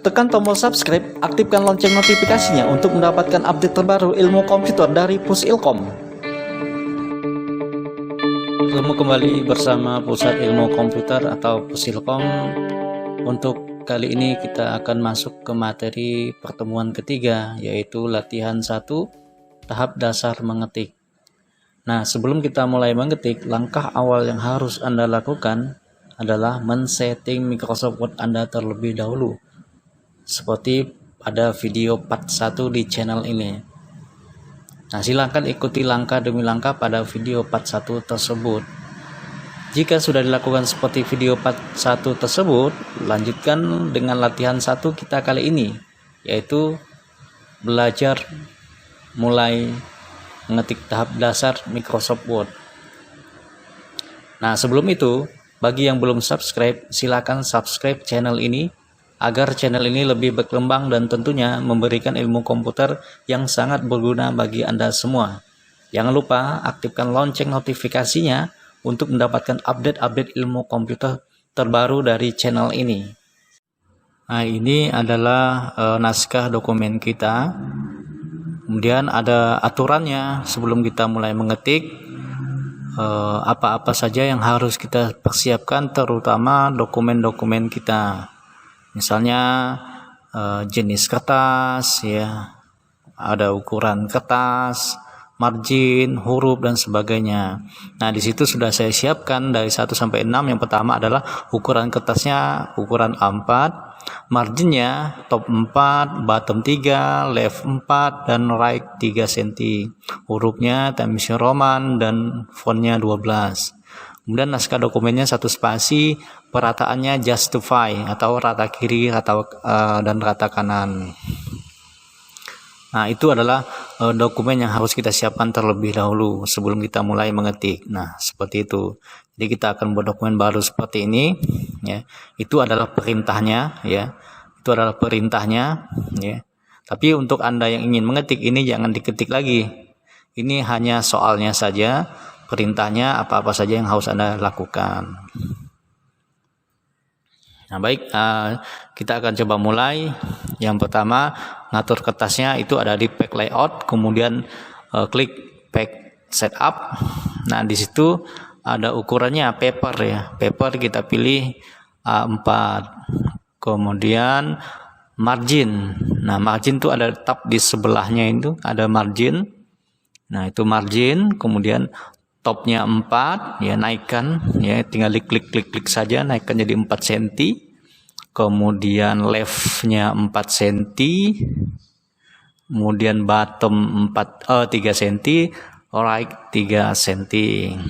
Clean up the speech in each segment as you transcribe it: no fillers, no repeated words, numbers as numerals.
Tekan tombol subscribe, aktifkan lonceng notifikasinya untuk mendapatkan update terbaru ilmu komputer dari Pusilkom. Ketemu kembali bersama Pusat Ilmu Komputer atau Pusilkom. Untuk kali ini kita akan masuk ke materi pertemuan ketiga, yaitu latihan 1 tahap dasar mengetik. Nah, sebelum kita mulai mengetik, langkah awal yang harus Anda lakukan adalah men-setting Microsoft Word Anda terlebih dahulu, seperti pada video part 1 di channel ini. Nah, silahkan ikuti langkah demi langkah pada video part 1 tersebut. Jika sudah dilakukan seperti video part 1 tersebut, lanjutkan dengan latihan 1 kita kali ini, yaitu belajar mulai mengetik tahap dasar Microsoft Word. Nah, sebelum itu, bagi yang belum subscribe, silakan subscribe channel ini agar channel ini lebih berkembang dan tentunya memberikan ilmu komputer yang sangat berguna bagi Anda semua. Jangan lupa aktifkan lonceng notifikasinya untuk mendapatkan update-update ilmu komputer terbaru dari channel ini. Nah, ini adalah naskah dokumen kita. Kemudian ada aturannya sebelum kita mulai mengetik. Apa-apa saja yang harus kita persiapkan, terutama dokumen-dokumen kita. Misalnya jenis kertas, ya, ada ukuran kertas, margin, huruf dan sebagainya. Nah, di situ sudah saya siapkan dari 1 sampai 6. Yang pertama adalah ukuran kertasnya ukuran A4, marginnya top 4, bottom 3, left 4 dan right 3 cm. Hurufnya Times New Roman dan fontnya 12. Kemudian naskah dokumennya 1 spasi, perataannya justify atau rata kiri dan rata kanan. Nah, itu adalah dokumen yang harus kita siapkan terlebih dahulu sebelum kita mulai mengetik. Nah, seperti itu. Jadi kita akan buat dokumen baru seperti ini, ya. Itu adalah perintahnya, ya. Itu adalah perintahnya, ya. Tapi untuk Anda yang ingin mengetik ini jangan diketik lagi. Ini hanya soalnya saja. Perintahnya apa-apa saja yang harus Anda lakukan. Nah, baik, kita akan coba mulai. Yang pertama, ngatur kertasnya itu ada di pack layout, kemudian klik pack setup. Nah, di situ ada ukurannya paper, ya. Paper kita pilih A4. Kemudian margin. Nah, margin itu ada tab di sebelahnya, itu ada margin. Nah, itu margin, kemudian topnya 4, ya, naikkan, ya, tinggal klik saja, naikkan jadi 4 cm. Kemudian leftnya 4 cm, kemudian bottom 3 cm, right 3 cm.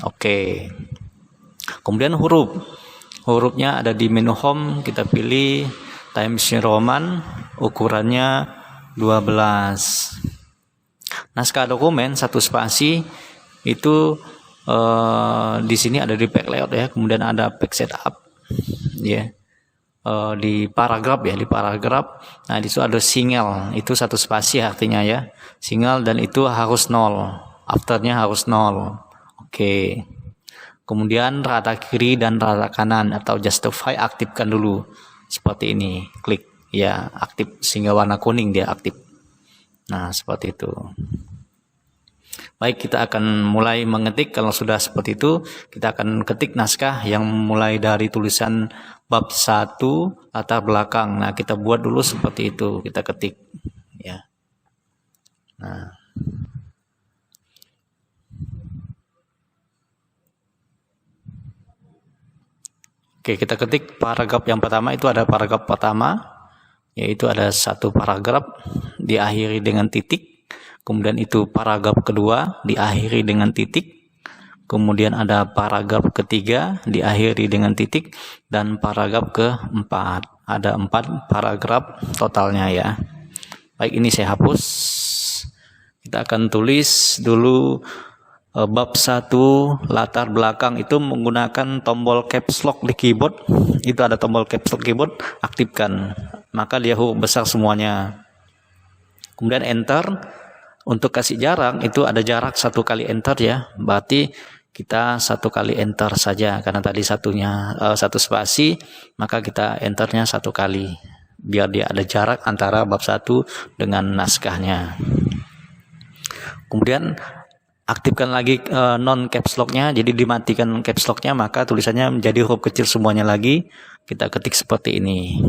Oke. Kemudian hurufnya ada di menu home, kita pilih Times New Roman, ukurannya 12. Naskah dokumen 1 spasi itu di sini ada di pack layout, ya. Kemudian ada pack setup, ya. Di paragraf, ya, di paragraf. Nah, di situ ada single, itu 1 spasi artinya, ya, single, dan itu harus 0, afternya harus 0. Oke. Kemudian rata kiri dan rata kanan atau justify aktifkan dulu seperti ini, klik, ya, aktif sehingga warna kuning dia aktif. Nah, seperti itu. Baik, kita akan mulai mengetik. Kalau sudah seperti itu, kita akan ketik naskah yang mulai dari tulisan bab 1 latar belakang. Nah, kita buat dulu seperti itu, kita ketik, ya. Nah, oke, kita ketik paragraf yang pertama. Itu ada paragraf pertama, yaitu ada 1 paragraf diakhiri dengan titik. Kemudian itu paragraf kedua diakhiri dengan titik. Kemudian ada paragraf ketiga diakhiri dengan titik. Dan paragraf keempat. Ada 4 paragraf totalnya, ya. Baik, ini saya hapus. Kita akan tulis dulu bab 1 latar belakang itu menggunakan tombol caps lock di keyboard. Itu ada tombol caps lock keyboard, aktifkan. Maka dia huruf besar semuanya. Kemudian enter. Untuk kasih jarak itu ada jarak 1 kali enter, ya. Berarti kita 1 kali enter saja karena tadi 1 spasi, maka kita enternya 1 kali. biar dia ada jarak antara bab 1 dengan naskahnya. Kemudian aktifkan lagi non caps lock-nya, jadi dimatikan caps lock-nya, maka tulisannya menjadi huruf kecil semuanya lagi. Kita ketik seperti ini.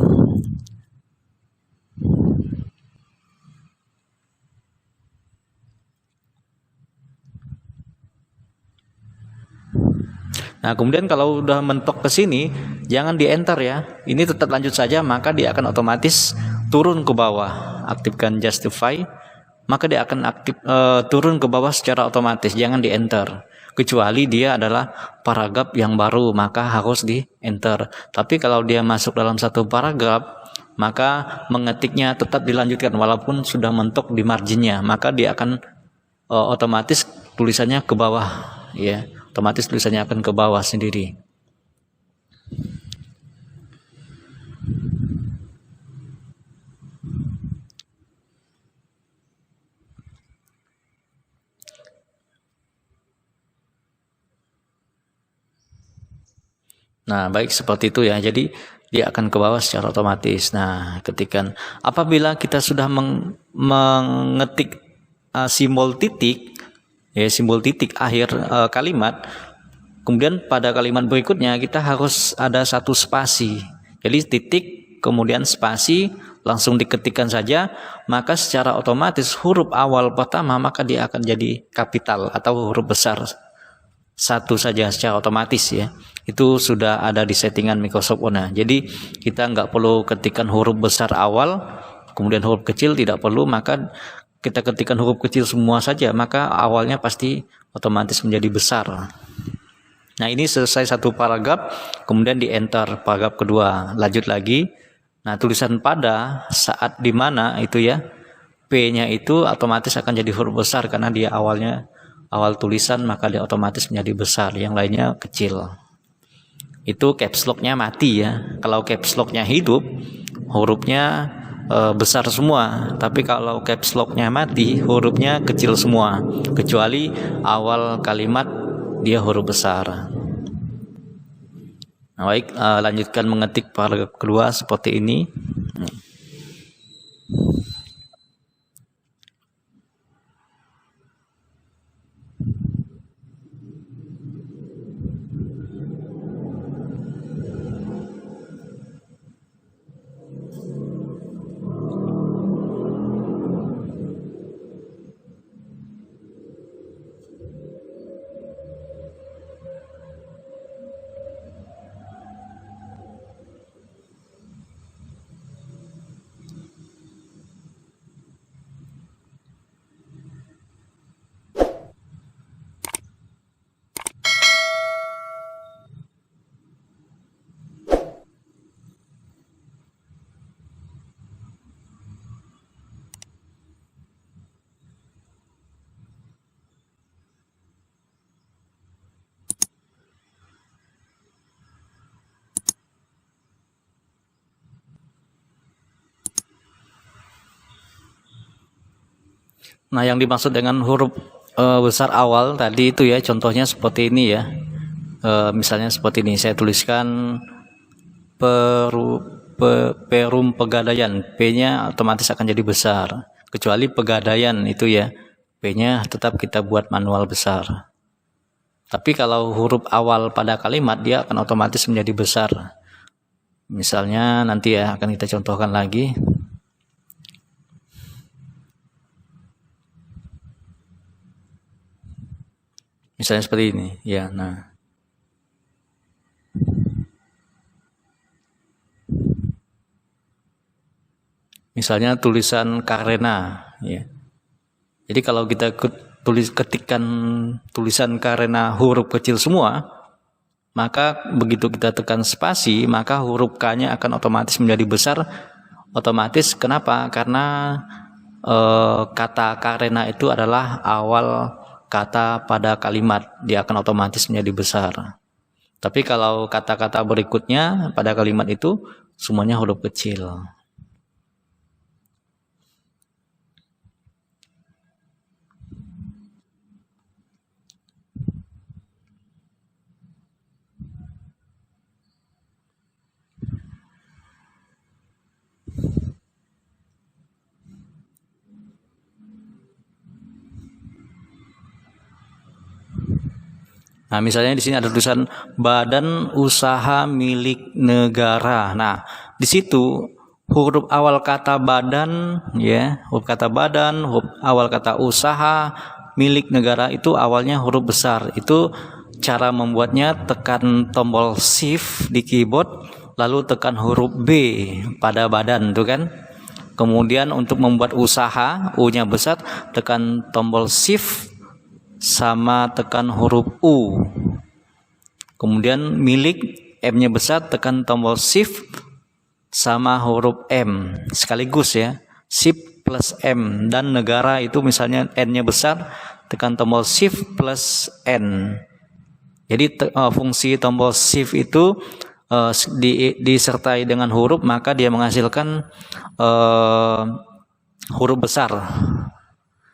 Nah, kemudian kalau udah mentok ke sini, jangan di enter ya. Ini tetap lanjut saja, maka dia akan otomatis turun ke bawah. Aktifkan justify, maka dia akan turun ke bawah secara otomatis. Jangan di enter. Kecuali dia adalah paragraf yang baru, maka harus di enter. Tapi kalau dia masuk dalam satu paragraf, maka mengetiknya tetap dilanjutkan walaupun sudah mentok di marginnya, maka dia akan otomatis tulisannya ke bawah, ya. Otomatis tulisannya akan ke bawah sendiri. Nah, baik seperti itu ya. Jadi dia akan ke bawah secara otomatis. Nah, apabila kita sudah mengetik simbol titik, ya simbol titik akhir kalimat, kemudian pada kalimat berikutnya kita harus ada satu spasi. Jadi titik kemudian spasi langsung diketikkan saja, maka secara otomatis huruf awal pertama maka dia akan jadi kapital atau huruf besar satu saja secara otomatis ya. Itu sudah ada di settingan Microsoft Word. Jadi kita nggak perlu ketikkan huruf besar awal, kemudian huruf kecil tidak perlu, maka kita ketikkan huruf kecil semua saja, maka awalnya pasti otomatis menjadi besar. Nah, ini selesai satu paragraf, kemudian di enter paragraf kedua, lanjut lagi. Nah, tulisan pada saat dimana itu ya, P-nya itu otomatis akan jadi huruf besar karena dia awal tulisan, maka dia otomatis menjadi besar, yang lainnya kecil. Itu caps lock-nya mati ya. Kalau caps lock-nya hidup, hurufnya besar semua. Tapi kalau caps lock-nya mati, hurufnya kecil semua, kecuali awal kalimat dia huruf besar. Nah, baik, lanjutkan mengetik paragraf kedua seperti ini. Nah, yang dimaksud dengan huruf besar awal tadi itu ya, contohnya seperti ini ya. Misalnya seperti ini, saya tuliskan Perum Pegadaian, P-nya otomatis akan jadi besar. Kecuali Pegadaian itu ya, P-nya tetap kita buat manual besar. Tapi kalau huruf awal pada kalimat dia akan otomatis menjadi besar. Misalnya nanti ya akan kita contohkan lagi. Misalnya seperti ini, ya. Nah, misalnya tulisan karena, ya. Jadi kalau kita ketikkan tulisan karena huruf kecil semua, maka begitu kita tekan spasi, maka huruf K-nya akan otomatis menjadi besar. Otomatis kenapa? Karena kata karena itu adalah awal kata pada kalimat, dia akan otomatis menjadi besar. Tapi kalau kata-kata berikutnya pada kalimat itu semuanya huruf kecil. Nah, misalnya di sini ada tulisan badan usaha milik negara. Nah, di situ huruf awal kata badan, ya, huruf kata badan, huruf awal kata usaha milik negara itu awalnya huruf besar. Itu cara membuatnya tekan tombol shift di keyboard, lalu tekan huruf B pada badan, tuh kan. Kemudian untuk membuat usaha, U-nya besar, tekan tombol shift sama tekan huruf U. Kemudian milik, M-nya besar, tekan tombol shift sama huruf M sekaligus, ya. Shift plus M. Dan negara itu misalnya N-nya besar, tekan tombol shift plus N. Jadi fungsi tombol shift itu disertai dengan huruf, maka dia menghasilkan huruf besar.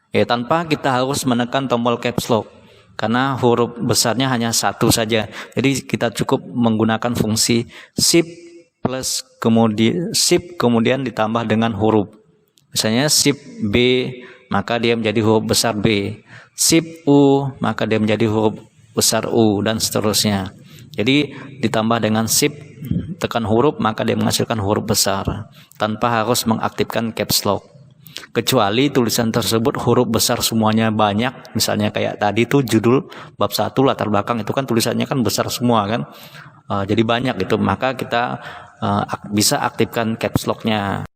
Ya, tanpa kita harus menekan tombol caps lock, karena huruf besarnya hanya satu saja. Jadi kita cukup menggunakan fungsi shift plus kemudian ditambah dengan huruf. Misalnya shift B, maka dia menjadi huruf besar B. Shift U, maka dia menjadi huruf besar U, dan seterusnya. Jadi ditambah dengan shift tekan huruf, maka dia menghasilkan huruf besar tanpa harus mengaktifkan caps lock. Kecuali tulisan tersebut huruf besar semuanya banyak, misalnya kayak tadi tuh judul bab 1 latar belakang itu kan tulisannya kan besar semua kan, jadi banyak itu, maka kita bisa aktifkan caps lock-nya.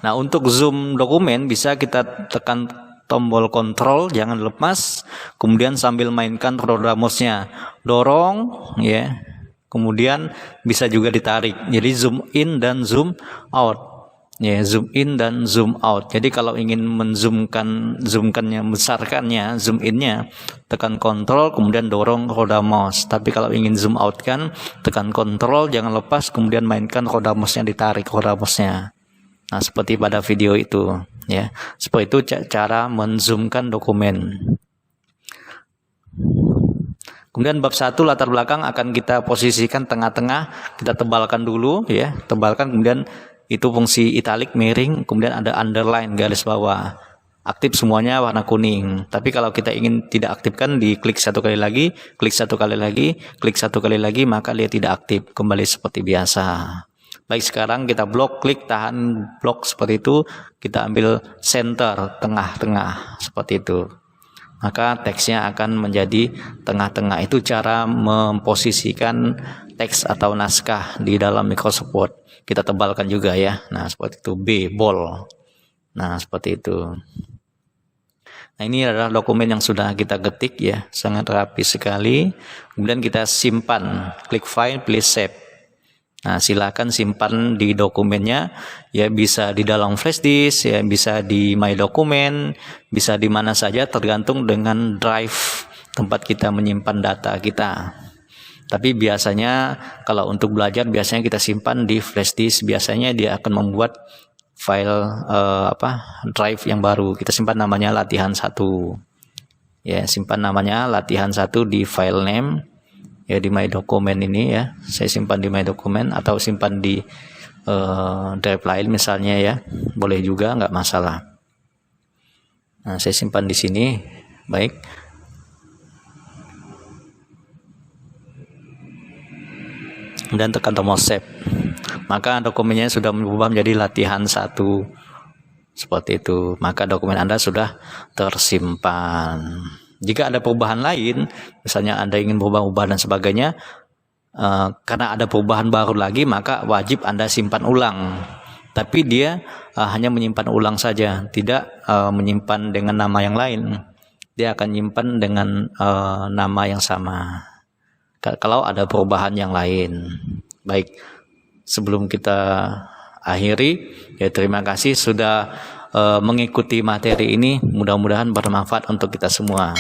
Nah, untuk zoom dokumen bisa kita tekan tombol kontrol, jangan lepas, kemudian sambil mainkan roda mouse-nya, dorong, ya, kemudian bisa juga ditarik, jadi zoom in dan zoom out, ya, zoom in dan zoom out. Jadi kalau ingin zoomkannya, besarkannya, zoom innya, tekan kontrol, kemudian dorong roda mouse. Tapi kalau ingin zoom out kan, tekan kontrol, jangan lepas, kemudian mainkan roda mouse-nya, ditarik roda mouse-nya. Nah, seperti pada video itu, ya. Seperti itu cara menzoomkan dokumen. Kemudian bab 1 latar belakang akan kita posisikan tengah-tengah, kita tebalkan dulu, ya. Tebalkan, kemudian itu fungsi italic, miring, kemudian ada underline, garis bawah. Aktif semuanya warna kuning. Tapi kalau kita ingin tidak aktifkan, diklik 1 kali lagi, klik 1 kali lagi, klik 1 kali lagi, maka dia tidak aktif, kembali seperti biasa. Baik, sekarang kita blok, klik, tahan, blok, seperti itu. Kita ambil center, tengah-tengah, seperti itu. Maka teksnya akan menjadi tengah-tengah. Itu cara memposisikan teks atau naskah di dalam Microsoft Word. Kita tebalkan juga, ya. Nah, seperti itu. B, bold. Nah, seperti itu. Nah, ini adalah dokumen yang sudah kita ketik, ya. Sangat rapi sekali. Kemudian kita simpan. Klik file, pilih save. Nah, silakan simpan di dokumennya, ya, bisa di dalam flash disk, ya, bisa di My Document, bisa di mana saja tergantung dengan drive tempat kita menyimpan data kita. Tapi biasanya kalau untuk belajar biasanya kita simpan di flash disk, biasanya dia akan membuat file drive yang baru. Kita simpan namanya latihan 1. Ya, simpan namanya latihan 1 di file name. Ya, di My Document ini, ya, saya simpan di My Document atau simpan di drive lain misalnya, ya, boleh juga, nggak masalah. Nah, saya simpan di sini. Baik, dan tekan tombol save, maka dokumennya sudah berubah menjadi latihan 1 seperti itu. Maka dokumen Anda sudah tersimpan. Jika ada perubahan lain, misalnya Anda ingin berubah-ubah dan sebagainya, karena ada perubahan baru lagi, maka wajib Anda simpan ulang. Tapi dia hanya menyimpan ulang saja, tidak menyimpan dengan nama yang lain. Dia akan menyimpan dengan nama yang sama kalau ada perubahan yang lain. Baik, sebelum kita akhiri, ya, terima kasih sudah mengikuti materi ini, mudah-mudahan bermanfaat untuk kita semua.